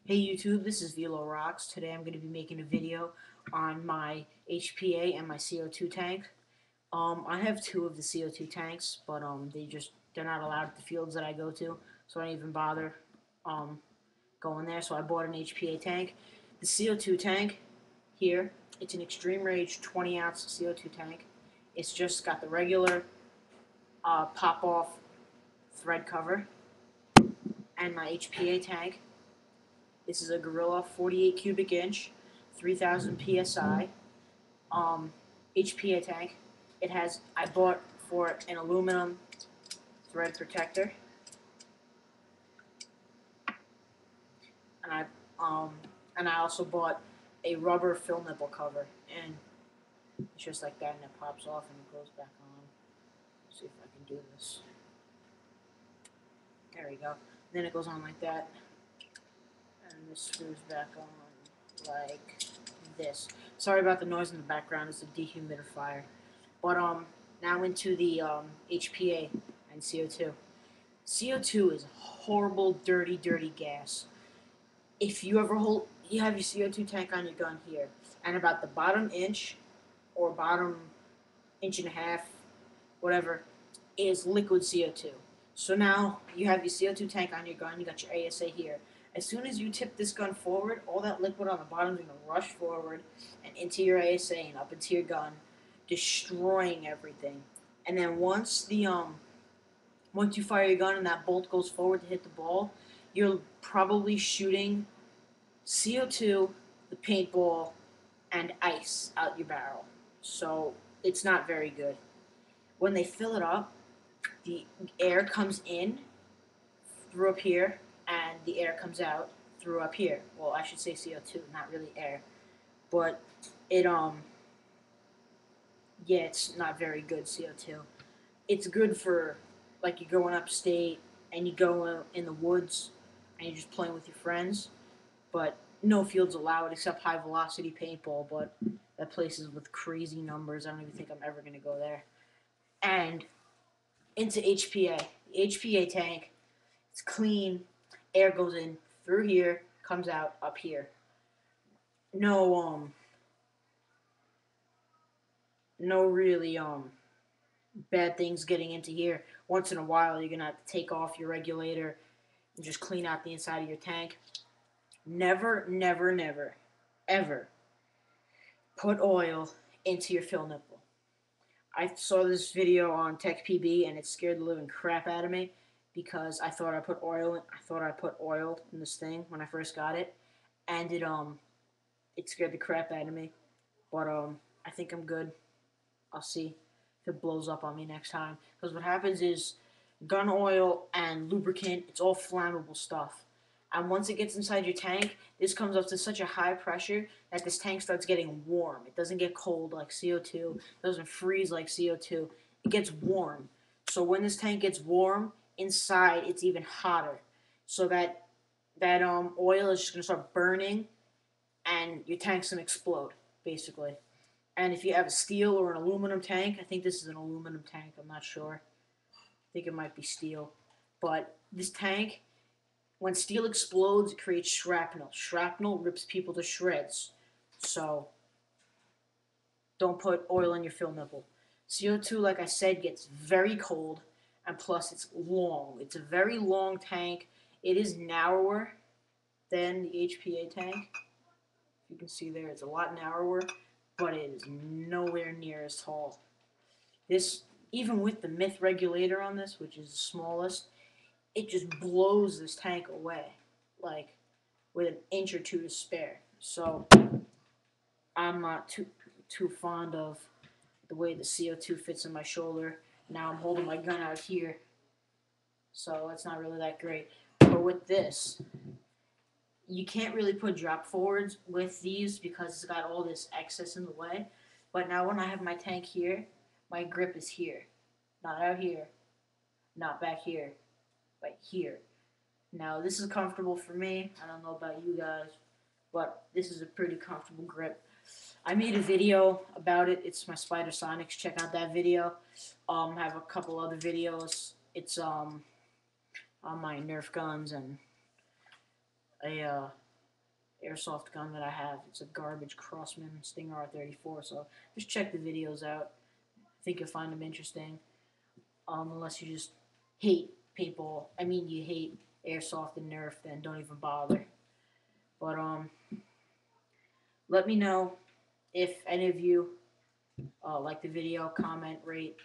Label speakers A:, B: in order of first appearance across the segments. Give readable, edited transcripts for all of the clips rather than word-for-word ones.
A: Hey YouTube, this is vlorox. Today I'm going to be making a video on my HPA and my CO2 tank. I have two of the CO2 tanks, but they're not allowed at the fields that I go to, so I don't even bother um, going there. So I bought an HPA tank. The CO2 tank here, it's an Extreme Rage 20-ounce CO2 tank. It's just got the regular pop-off thread cover, and my HPA tank. This is a Gorilla 48 cubic inch, 3000 psi HPA tank. I bought for it an aluminum thread protector, and um, I also bought a rubber fill nipple cover, and it's just like that, and it pops off and it goes back on. Let's see if I can do this. There we go. Then it goes on like that, and this screws back on like this. Sorry about the noise in the background. It's a dehumidifier. But now into the HPA and CO2. CO2 is a horrible, dirty, dirty gas. If you ever you have your CO2 tank on your gun here, and about the bottom inch or bottom inch and a half, whatever, is liquid CO2. So now you have your CO2 tank on your gun, you got your ASA here. As soon as you tip this gun forward, all that liquid on the bottom is going to rush forward and into your ASA and up into your gun, destroying everything. And then once you fire your gun and that bolt goes forward to hit the ball, you're probably shooting CO2, the paintball, and ice out your barrel. So it's not very good. When they fill it up, the air comes in through up here, and the air comes out through up here. Well, I should say CO2, not really air. But it yeah, it's not very good CO2. It's good for like you're going upstate and you go in the woods and you're just playing with your friends, but no fields allowed except high velocity paintball. But that place is with crazy numbers. I don't even think I'm ever gonna go there. And into HPA. The HPA tank, it's clean. Air goes in through here, comes out up here. No no really bad things getting into here. Once in a while, you're gonna have to take off your regulator and just clean out the inside of your tank. Never, never, never, ever put oil into your fill nipple. I saw this video on Tech PB and it scared the living crap out of me because I thought I put oil in this thing when I first got it, and it scared the crap out of me. But I think I'm good. I'll see if it blows up on me next time. Because what happens is gun oil and lubricant, it's all flammable stuff. And once it gets inside your tank, this comes up to such a high pressure that this tank starts getting warm. It doesn't get cold like CO2. It doesn't freeze like CO2. It gets warm. So when this tank gets warm, inside it's even hotter. So that oil is just gonna start burning, and your tank's gonna explode, basically. And if you have a steel or an aluminum tank, I think this is an aluminum tank, I'm not sure. I think it might be steel. But this tank, when steel explodes, it creates shrapnel. Shrapnel rips people to shreds. So don't put oil in your fill nipple. CO2, like I said, gets very cold, and plus it's long. It's a very long tank. It is narrower than the HPA tank. You can see there, it's a lot narrower, but it is nowhere near as tall. This, even with the myth regulator on this, which is the smallest, it just blows this tank away, like with an inch or two to spare. So I'm not too fond of the way the CO2 fits in my shoulder. Now I'm holding my gun out here, so it's not really that great. But with this, you can't really put drop forwards with these because it's got all this excess in the way. But now when I have my tank here, my grip is here, not out here, not back here, but here. Now this is comfortable for me. I don't know about you guys, but this is a pretty comfortable grip. I made a video about it. It's my Spider Sonics. Check out that video. I have a couple other videos. It's on my Nerf guns and a airsoft gun that I have. It's a garbage Crossman Stinger R34. So just check the videos out. I think you'll find them interesting. Unless you just hate paintball. I mean, you hate airsoft and Nerf, then don't even bother. But let me know if any of you like the video, comment, rate.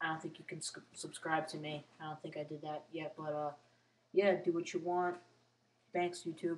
A: I don't think you can subscribe to me. I don't think I did that yet, but yeah, do what you want. Thanks, YouTube.